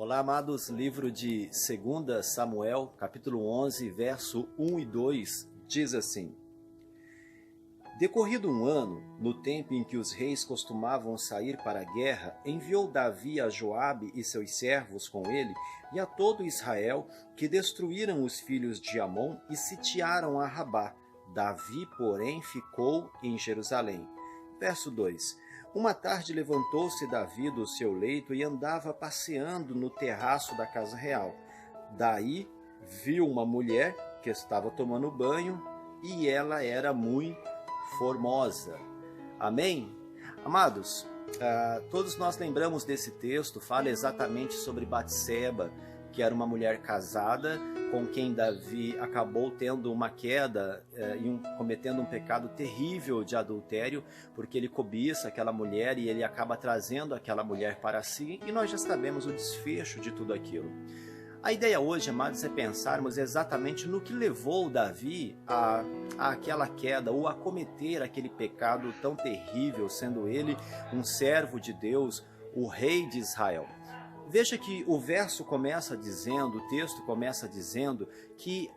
Olá, amados, livro de 2 Samuel, capítulo 11, verso 1 e 2, diz assim: Decorrido um ano, no tempo em que os reis costumavam sair para a guerra, enviou Davi a Joabe e seus servos com ele e a todo Israel, que destruíram os filhos de Amon e sitiaram a Rabá. Davi, porém, ficou em Jerusalém. Verso 2: Uma tarde levantou-se Davi do seu leito e andava passeando no terraço da casa real. Daí viu uma mulher que estava tomando banho e ela era muito formosa. Amém? Amados, todos nós lembramos desse texto, fala exatamente sobre Batseba, que era uma mulher casada, com quem Davi acabou tendo uma queda e cometendo um pecado terrível de adultério, porque ele cobiça aquela mulher e ele acaba trazendo aquela mulher para si, e nós já sabemos o desfecho de tudo aquilo. A ideia hoje, amados, é pensarmos exatamente no que levou Davi a aquela queda ou a cometer aquele pecado tão terrível, sendo ele um servo de Deus, o rei de Israel. Veja que o verso começa dizendo, o texto começa dizendo que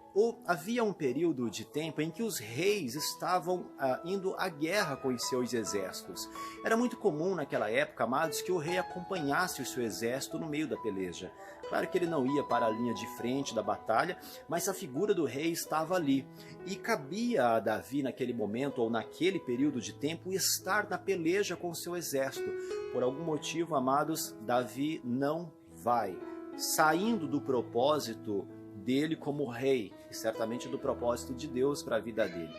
havia um período de tempo em que os reis estavam indo à guerra com os seus exércitos. Era muito comum naquela época, amados, que o rei acompanhasse o seu exército no meio da peleja. Claro que ele não ia para a linha de frente da batalha, mas a figura do rei estava ali. E cabia a Davi naquele momento ou naquele período de tempo estar na peleja com o seu exército. Por algum motivo, amados, Davi não vai, saindo do propósito dele como rei, e certamente do propósito de Deus para a vida dele.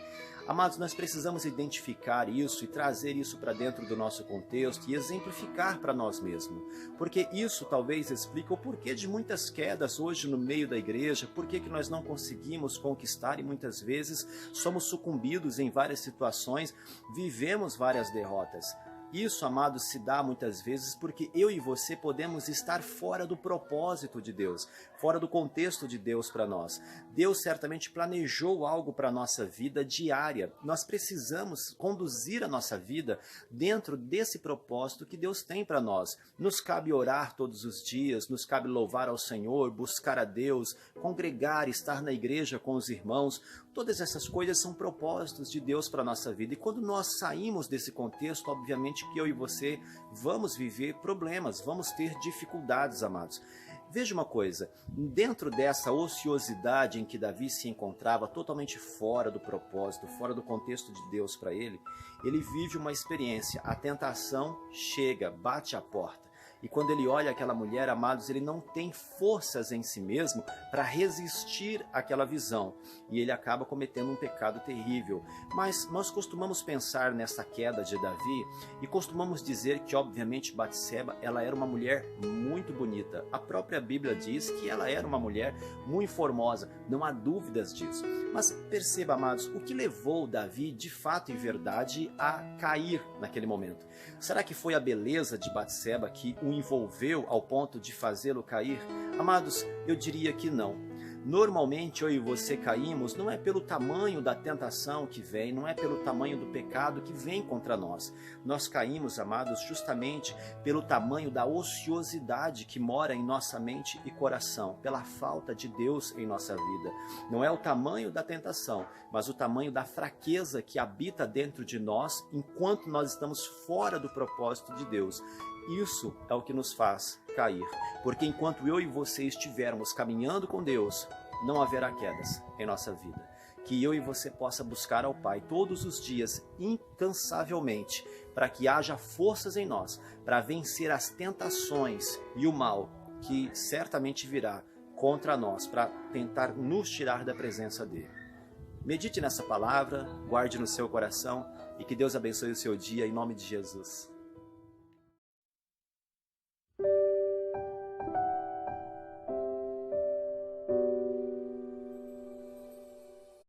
Amados, nós precisamos identificar isso e trazer isso para dentro do nosso contexto e exemplificar para nós mesmos, porque isso talvez explique o porquê de muitas quedas hoje no meio da igreja, porquê que nós não conseguimos conquistar e muitas vezes somos sucumbidos em várias situações, vivemos várias derrotas. Isso, amados, se dá muitas vezes porque eu e você podemos estar fora do propósito de Deus, fora do contexto de Deus para nós. Deus certamente planejou algo para a nossa vida diária. Nós precisamos conduzir a nossa vida dentro desse propósito que Deus tem para nós. Nos cabe orar todos os dias, nos cabe louvar ao Senhor, buscar a Deus, congregar, estar na igreja com os irmãos. Todas essas coisas são propósitos de Deus para a nossa vida. E quando nós saímos desse contexto, obviamente que eu e você vamos viver problemas, vamos ter dificuldades, amados. Veja uma coisa, dentro dessa ociosidade em que Davi se encontrava totalmente fora do propósito, fora do contexto de Deus para ele, ele vive uma experiência, a tentação chega, bate à porta. E quando ele olha aquela mulher, amados, ele não tem forças em si mesmo para resistir àquela visão. E ele acaba cometendo um pecado terrível. Mas nós costumamos pensar nessa queda de Davi e costumamos dizer que, obviamente, Batseba, ela era uma mulher muito bonita. A própria Bíblia diz que ela era uma mulher muito formosa. Não há dúvidas disso. Mas perceba, amados, o que levou Davi, de fato e verdade, a cair naquele momento? Será que foi a beleza de Batseba que o envolveu ao ponto de fazê-lo cair? Amados, eu diria que não. Normalmente eu e você caímos não é pelo tamanho da tentação que vem, não é pelo tamanho do pecado que vem contra nós. Nós caímos, amados, justamente pelo tamanho da ociosidade que mora em nossa mente e coração, pela falta de Deus em nossa vida. Não é o tamanho da tentação, mas o tamanho da fraqueza que habita dentro de nós enquanto nós estamos fora do propósito de Deus. Isso é o que nos faz cair, porque enquanto eu e você estivermos caminhando com Deus, não haverá quedas em nossa vida. Que eu e você possa buscar ao Pai todos os dias, incansavelmente, para que haja forças em nós, para vencer as tentações e o mal que certamente virá contra nós, para tentar nos tirar da presença dEle. Medite nessa palavra, guarde no seu coração e que Deus abençoe o seu dia em nome de Jesus.